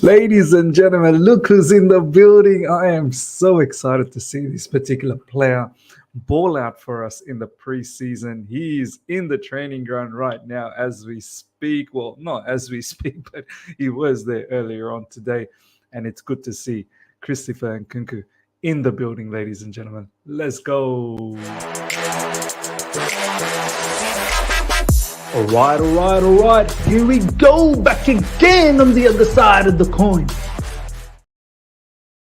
Ladies and gentlemen, look who's in the building. I am so excited to see this particular player ball out for us in the preseason. He's in the training ground right now as we speak. Well, not as we speak, but he was there earlier on today. And it's good to see Christopher NKUNKU in the building, ladies and gentlemen. Let's go. All right. Here we go, back again on the other side of the coin.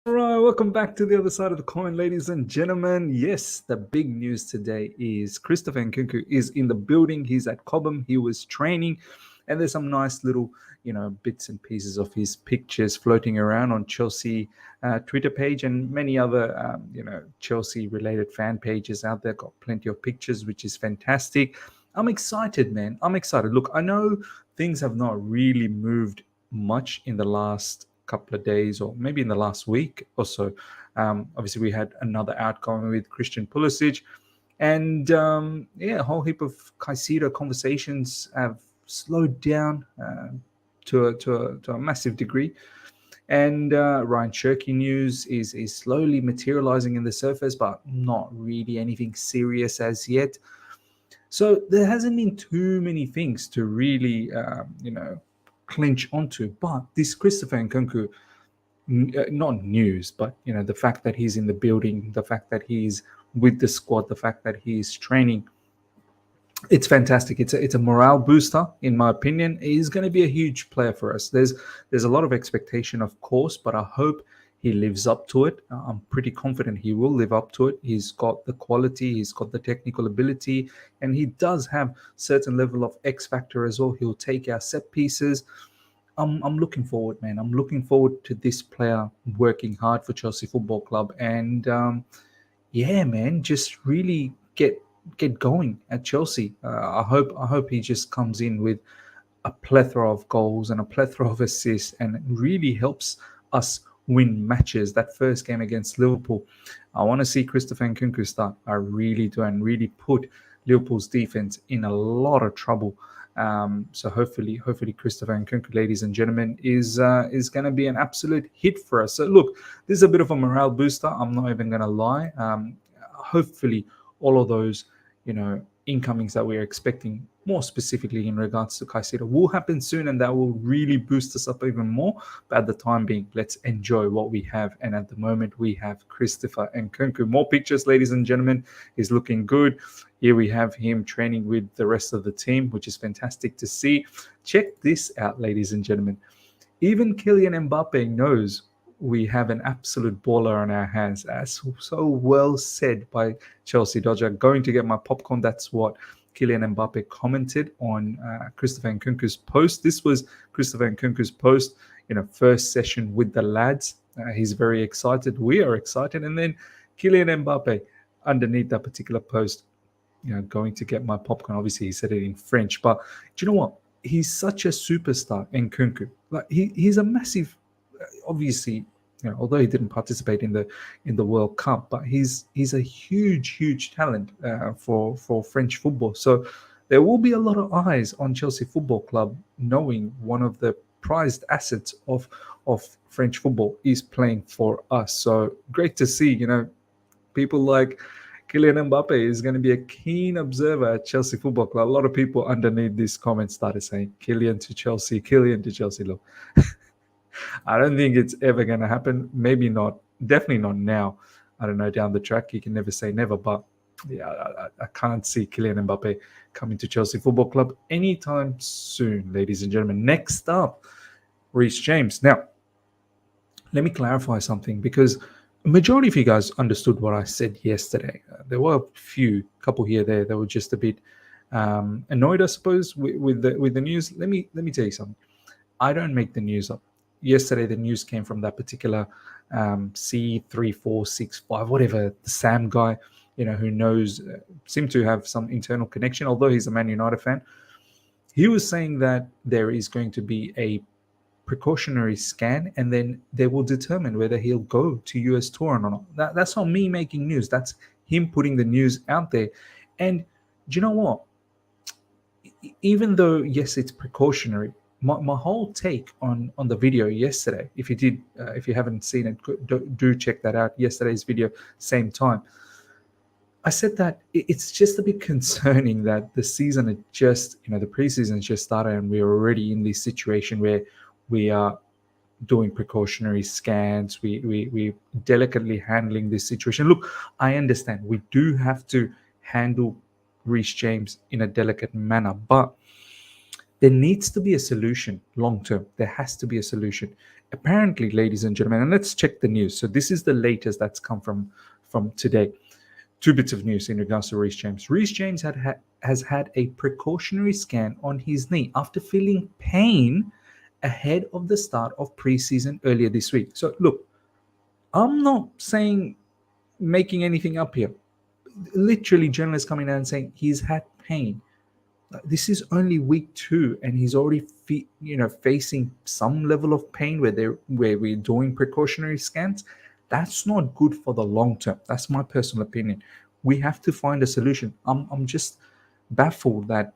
All right, welcome back to the other side of the coin, ladies and gentlemen. Yes, the big news today is Christopher NKUNKU is in the building. He's at COBHAM. He was training, and there's some nice little, bits and pieces of his pictures floating around on Chelsea Twitter page and many other, Chelsea-related fan pages out there. Got plenty of pictures, which is fantastic. I'm excited, man. I'm excited. Look, I know things have not really moved much in the last couple of days or maybe in the last week or so. Obviously, we had another outcome with Christian Pulisic. And, a whole heap of Caicedo conversations have slowed down to a massive degree. And Ryan Cherky news is slowly materializing in the surface, but not really anything serious as yet. So there hasn't been too many things to really, clinch onto. But this Christopher NKUNKU, not news, but, the fact that he's in the building, the fact that he's with the squad, the fact that he's training, it's fantastic. It's a morale booster, in my opinion. He's going to be a huge player for us. There's a lot of expectation, of course, but I hope he lives up to it. I'm pretty confident he will live up to it. He's got the quality, he's got the technical ability, and he does have certain level of X factor as well. He'll take our set pieces. I'm looking forward, man. I'm looking forward to this player working hard for Chelsea Football Club, and man, just really get going at Chelsea. I hope he just comes in with a plethora of goals and a plethora of assists, and really helps us win matches. That first game against Liverpool, I want to see Christopher NKUNKU start. I really do, and really put Liverpool's defense in a lot of trouble. So hopefully Christopher NKUNKU, ladies and gentlemen, is going to be an absolute hit for us. So look, this is a bit of a morale booster. I'm not even going to lie. Hopefully all of those, incomings that we're expecting, more specifically in regards to Caicedo, will happen soon, and that will really boost us up even more. But at the time being, let's enjoy what we have. And at the moment, we have Christopher NKUNKU. More pictures, ladies and gentlemen. He's looking good. Here we have him training with the rest of the team, which is fantastic to see. Check this out, ladies and gentlemen. Even Kylian Mbappe knows we have an absolute baller on our hands, as so well said by Chelsea Dodger. Going to get my popcorn. That's what Kylian Mbappe commented on Christopher NKUNKU's post. This was Christopher NKUNKU's post, first session with the lads. He's very excited. We are excited. And then Kylian Mbappe underneath that particular post, going to get my popcorn. Obviously, he said it in French, but do you know what? He's such a superstar, NKUNKU. Like he's a massive. Obviously, although he didn't participate in the World Cup, but he's a huge talent for French football. So there will be a lot of eyes on Chelsea Football Club, knowing one of the prized assets of French football is playing for us. So great to see, people like Kylian Mbappe is going to be a keen observer at Chelsea Football Club. A lot of people underneath this comment started saying Kylian to Chelsea. Look. I don't think it's ever going to happen. Maybe not. Definitely not now. I don't know, down the track. You can never say never. But yeah, I can't see Kylian Mbappe coming to Chelsea Football Club anytime soon, ladies and gentlemen. Next up, Reece James. Now, let me clarify something, because a majority of you guys understood what I said yesterday. There were a couple here, there, that were just a bit annoyed, I suppose, with the news. Let me tell you something. I don't make the news up. Yesterday, the news came from that particular C3465, whatever, the Sam guy, who knows, seemed to have some internal connection, although he's a Man United fan. He was saying that there is going to be a precautionary scan, and then they will determine whether he'll go to US tour or not. That's not me making news. That's him putting the news out there. And do you know what? even though, yes, it's precautionary, my whole take on the video yesterday, if you haven't seen it, do check that out. Yesterday's video, same time, I said that it's just a bit concerning that the season had just, the preseason just started and we're already in this situation where we are doing precautionary scans. We delicately handling this situation. Look, I understand we do have to handle Reece James in a delicate manner, but there needs to be a solution long term. There has to be a solution. Apparently, ladies and gentlemen, and let's check the news. So this is the latest that's come from today. Two bits of news in regards to Reece James. Reece James has had a precautionary scan on his knee after feeling pain ahead of the start of preseason earlier this week. So look, I'm not saying making anything up here. Literally, journalists coming out and saying he's had pain. This is only week 2, and he's already facing some level of pain where we're doing precautionary scans. That's not good for the long term. That's my personal opinion. We have to find a solution. I'm just baffled that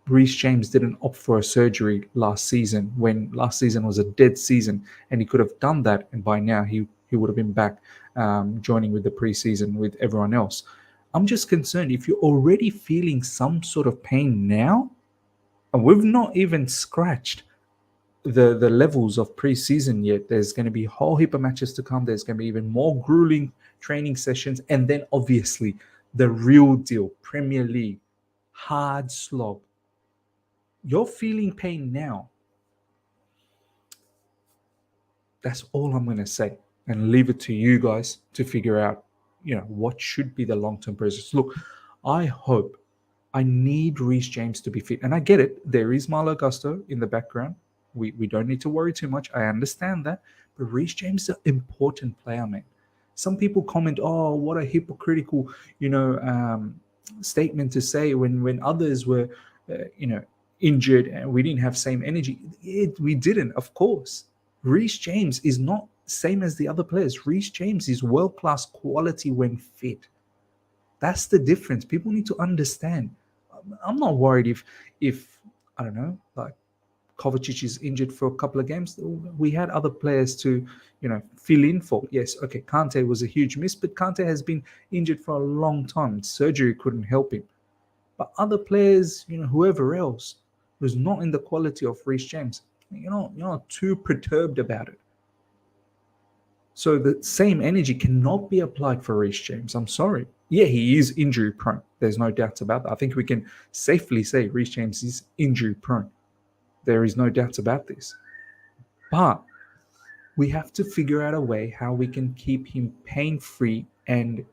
Reece James didn't opt for a surgery last season, when last season was a dead season, and he could have done that, and by now he would have been back joining with the preseason with everyone else. I'm just concerned if you're already feeling some sort of pain now, and we've not even scratched the levels of preseason yet. There's going to be a whole heap of matches to come. There's going to be even more grueling training sessions, and then obviously the real deal, Premier League, hard slog. You're feeling pain now. That's all I'm going to say, and leave it to you guys to figure out, what should be the long-term process. Look, I need Reece James to be fit, and I get it. There is Malo Gusto in the background. We don't need to worry too much. I understand that, but Reece James is an important player, man. Some people comment, "Oh, what a hypocritical, statement to say when others were, injured and we didn't have same energy." We didn't, of course. Reece James is not same as the other players. Reece James is world-class quality when fit. That's the difference. People need to understand. I'm not worried if I don't know, like Kovacic is injured for a couple of games. We had other players to, fill in for. Yes, okay, Kante was a huge miss, but Kante has been injured for a long time. Surgery couldn't help him. But other players, whoever else was not in the quality of Reece James, you're not too perturbed about it. So the same energy cannot be applied for Reece James. I'm sorry. Yeah, he is injury prone. There's no doubts about that. I think we can safely say Reece James is injury prone. There is no doubts about this. But we have to figure out a way how we can keep him pain-free and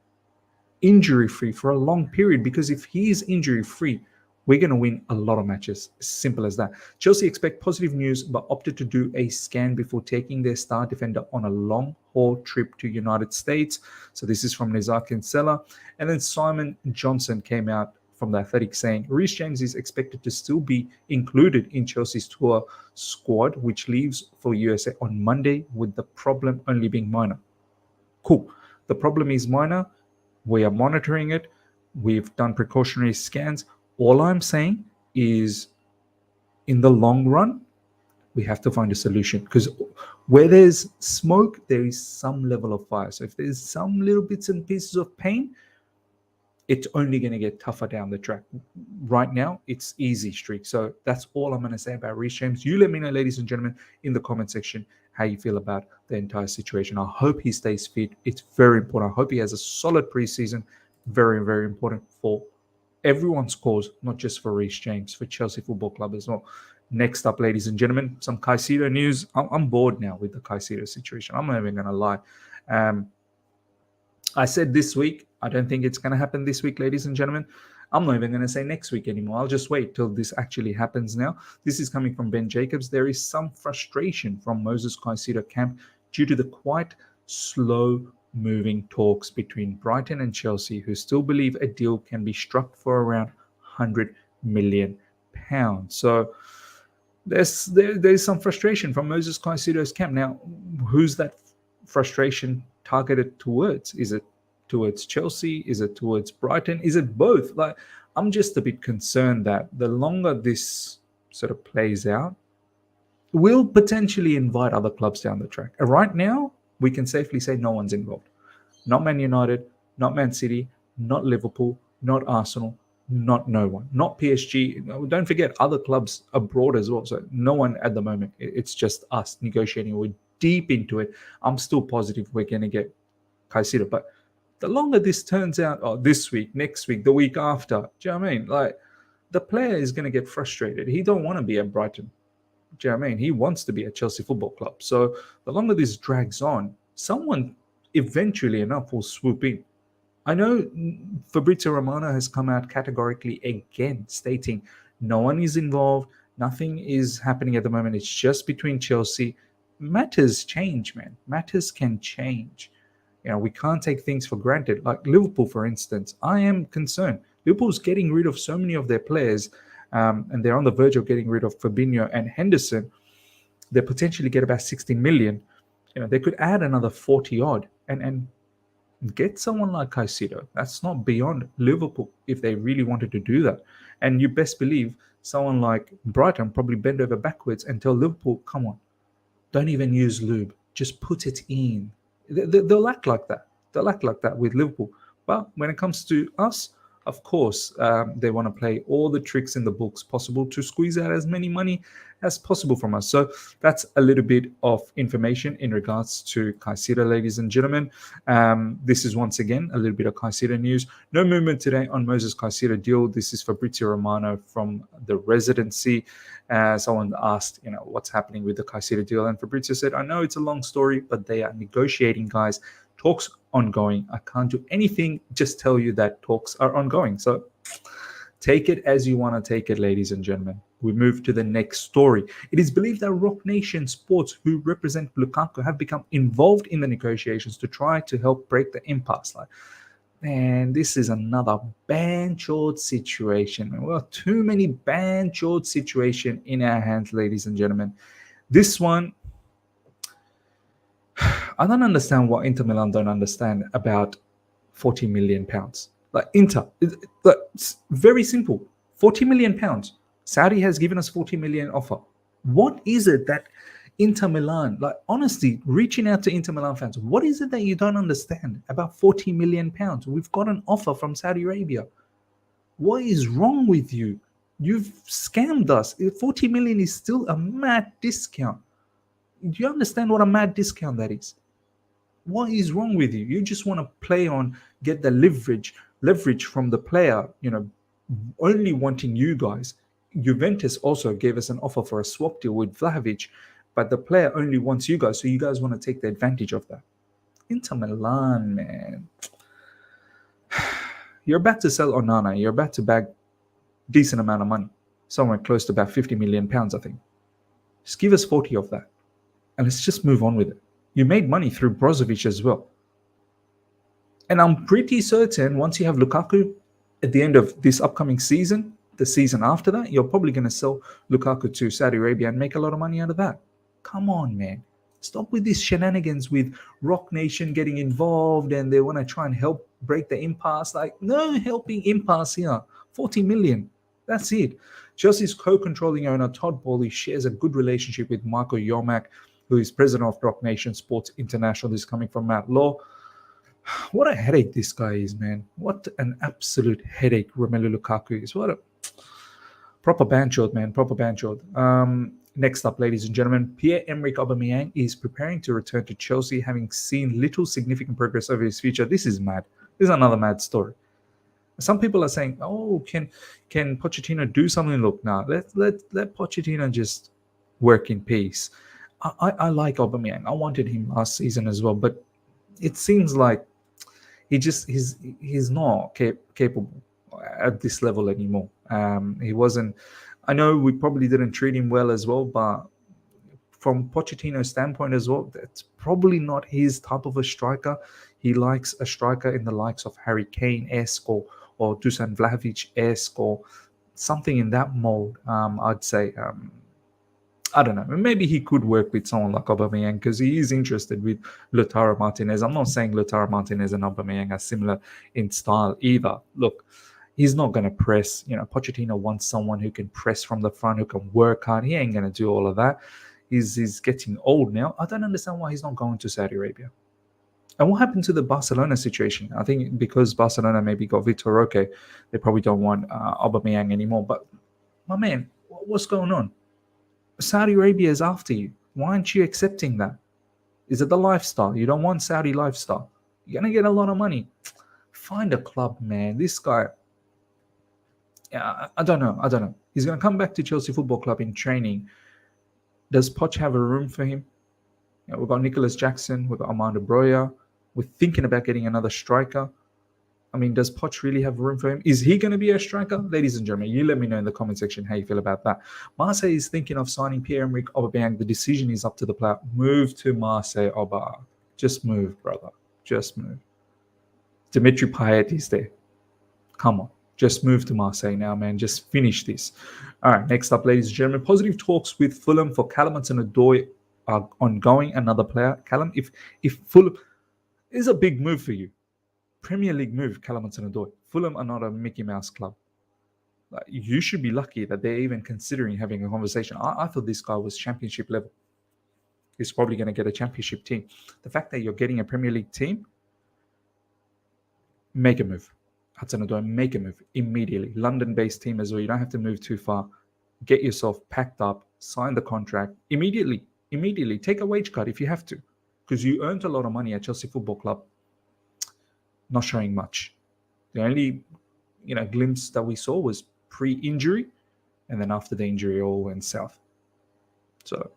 injury-free for a long period, because if he is injury-free, we're going to win a lot of matches. Simple as that. Chelsea expect positive news, but opted to do a scan before taking their star defender on a long-haul trip to United States. So this is from Nizar Kinsella. And then Simon Johnson came out from the Athletic saying, Reece James is expected to still be included in Chelsea's tour squad, which leaves for USA on Monday, with the problem only being minor. Cool. The problem is minor. We are monitoring it. We've done precautionary scans. All I'm saying is, in the long run, we have to find a solution, because where there's smoke, there is some level of fire. So if there's some little bits and pieces of pain, it's only going to get tougher down the track. Right now, it's easy streak. So that's all I'm going to say about Reece James. You let me know, ladies and gentlemen, in the comment section, how you feel about the entire situation. I hope he stays fit. It's very important. I hope he has a solid preseason. Very, very important for everyone's cause, not just for Reece James, for Chelsea Football Club as well. Next up, ladies and gentlemen, some Caicedo news. I'm bored now with the Caicedo situation. I'm not even going to lie. I said this week, I don't think it's going to happen this week, ladies and gentlemen. I'm not even going to say next week anymore. I'll just wait till this actually happens now. This is coming from Ben Jacobs. There is some frustration from Moises Caicedo camp due to the quite slow-moving talks between Brighton and Chelsea, who still believe a deal can be struck for around £100 million. So there's some frustration from Moises Caicedo's camp. Now, who's that frustration targeted towards? Is it towards Chelsea? Is it towards Brighton? Is it both? Like, I'm just a bit concerned that the longer this sort of plays out, we'll potentially invite other clubs down the track. And right now, we can safely say no one's involved. Not Man United, not Man City, not Liverpool, not Arsenal, not no one, not PSG. Don't forget other clubs abroad as well. So no one at the moment. It's just us negotiating. We're deep into it. I'm still positive we're going to get Caicedo. But the longer this turns out, this week, next week, the week after, do you know what I mean? Like, the player is going to get frustrated. He don't want to be at Brighton. Do you know what I mean? He wants to be at Chelsea Football Club. So the longer this drags on, someone eventually enough will swoop in. I know Fabrizio Romano has come out categorically again, stating no one is involved, nothing is happening at the moment. It's just between Chelsea. Matters change, man. Matters can change. We can't take things for granted. Like Liverpool, for instance, I am concerned. Liverpool's getting rid of so many of their players, and they're on the verge of getting rid of Fabinho and Henderson. They potentially get about 60 million. They could add another 40 odd and get someone like Caicedo. That's not beyond Liverpool if they really wanted to do that. And you best believe someone like Brighton probably bend over backwards and tell Liverpool, come on, don't even use lube. Just put it in. They'll act like that. They'll act like that with Liverpool. But when it comes to us, of course, they want to play all the tricks in the books possible to squeeze out as many money as possible from us. So that's a little bit of information in regards to Caicedo, ladies and gentlemen. This is once again a little bit of Caicedo news. No movement today on Moises Caicedo deal. This is Fabrizio Romano from the Residency. Someone asked, what's happening with the Caicedo deal, and Fabrizio said, I know it's a long story, but they are negotiating, guys. Talks ongoing. I can't do anything, just tell you that talks are ongoing. So take it as you want to take it, ladies and gentlemen. We move to the next story. It is believed that Roc Nation Sports, who represent Lukaku, have become involved in the negotiations to try to help break the impasse. Man, this is another banchord situation. Well, too many banchord situation in our hands, ladies and gentlemen. This one, I don't understand what Inter Milan don't understand about 40 million pounds. Like Inter, it's very simple. 40 million pounds. Saudi has given us 40 million offer. What is it that Inter Milan, like honestly, reaching out to Inter Milan fans, what is it that you don't understand about 40 million pounds? We've got an offer from Saudi Arabia. What is wrong with you? You've scammed us. 40 million is still a mad discount. Do you understand what a mad discount that is? What is wrong with you? You just want to play on, get the leverage from the player, only wanting you guys. Juventus also gave us an offer for a swap deal with Vlahovic, but the player only wants you guys, so you guys want to take the advantage of that. Inter Milan, man. You're about to sell Onana. You're about to bag decent amount of money, somewhere close to about 50 million pounds, I think. Just give us 40 of that, and let's just move on with it. You made money through Brozovic as well. And I'm pretty certain once you have Lukaku at the end of this upcoming season, the season after that, you're probably going to sell Lukaku to Saudi Arabia and make a lot of money out of that. Come on, man. Stop with these shenanigans with Roc Nation getting involved and they want to try and help break the impasse. Like, no helping impasse here. 40 million. That's it. Chelsea's co-controlling owner, Todd Boehly, shares a good relationship with Michael Yormark, who is president of Roc Nation Sports International. This is coming from Matt Law. What a headache this guy is, man. What an absolute headache Romelu Lukaku is. What a proper banchord, man. Proper banchord. Next up, ladies and gentlemen, Pierre-Emerick Aubameyang is preparing to return to Chelsea, having seen little significant progress over his future. This is mad. This is another mad story. Some people are saying, "Oh, can Pochettino do something?" Look, now let Pochettino just work in peace. I like Aubameyang. I wanted him last season as well, but it seems like he's not capable at this level anymore. He wasn't. I know we probably didn't treat him well as well, but from Pochettino's standpoint as well, that's probably not his type of a striker. He likes a striker in the likes of Harry Kane-esque or Dusan Vlahovic-esque or something in that mold. I'd say. I don't know. Maybe he could work with someone like Aubameyang because he is interested with Lautaro Martinez. I'm not saying Lautaro Martinez and Aubameyang are similar in style either. Look, He's not going to press. Pochettino wants someone who can press from the front, who can work hard. He ain't going to do all of that. He's getting old now. I don't understand why he's not going to Saudi Arabia. And what happened to the Barcelona situation? I think because Barcelona maybe got Vitor Roque, they probably don't want Aubameyang anymore. But, my man, what's going on? Saudi Arabia is after you. Why aren't you accepting that? Is it the lifestyle? You don't want Saudi lifestyle. You're going to get a lot of money. Find a club, man. This guy, I don't know. He's going to come back to Chelsea Football Club in training. Does Poch have a room for him? We've got Nicholas Jackson. We've got Armando Broja. We're thinking about getting another striker. I mean, does Poch really have room for him? Is he going to be a striker? Ladies and gentlemen, you let me know in the comment section how you feel about that. Marseille is thinking of signing Pierre-Emerick Aubameyang. The decision is up to the player. Move to Marseille, Aubameyang. Just move, brother. Just move. Dimitri Payet is there. Come on. Just move to Marseille now, man. Just finish this. All right, next up, ladies and gentlemen. Positive talks with Fulham for Callum Hudson-Odoi are ongoing. Another player. Callum, if Fulham is a big move for you. Premier League move, Callum Hudson-Odoi. Fulham are not a Mickey Mouse club. You should be lucky that they're even considering having a conversation. I thought this guy was championship level. He's probably going to get a championship team. The fact that you're getting a Premier League team, make a move. Hudson-Odoi, make a move immediately. London-based team as well. You don't have to move too far. Get yourself packed up, sign the contract immediately. Immediately. Take a wage cut if you have to, because you earned a lot of money at Chelsea Football Club. Not showing much. The only, glimpse that we saw was pre-injury, and then after the injury, all went south. So,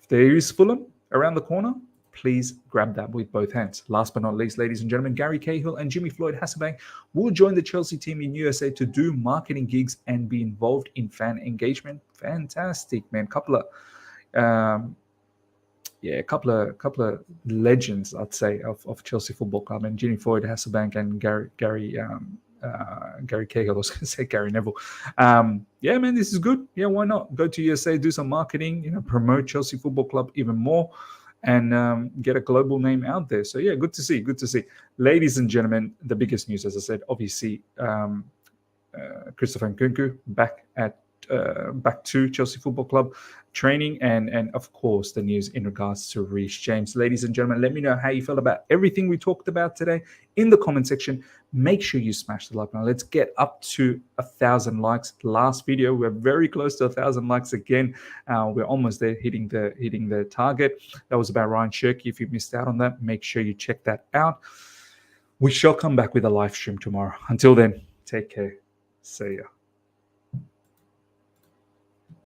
if there is Fulham around the corner, please grab that with both hands. Last but not least, ladies and gentlemen, Gary Cahill and Jimmy Floyd Hasselbank will join the Chelsea team in USA to do marketing gigs and be involved in fan engagement. Fantastic, man. Couple of legends, I'd say, of Chelsea Football Club, and Jimmy Floyd Hasselbank and Gary Cahill. I was going to say Gary Neville. Yeah, man, this is good. Yeah, why not? Go to USA, do some marketing, promote Chelsea Football Club even more, and get a global name out there. So, yeah, good to see. Ladies and gentlemen, the biggest news, as I said, obviously, Christopher Nkunku back to Chelsea Football Club training, and of course the news in regards to Reece James. Ladies and gentlemen, let me know how you felt about everything we talked about today in the comment section. Make sure you smash the like button. Let's get up to 1,000 likes. Last video, we're very close to 1,000 likes again. We're almost there, hitting the target. That was about Ryan Shirky. If you missed out on that, make sure you check that out. We shall come back with a live stream tomorrow. Until then, take care. See ya.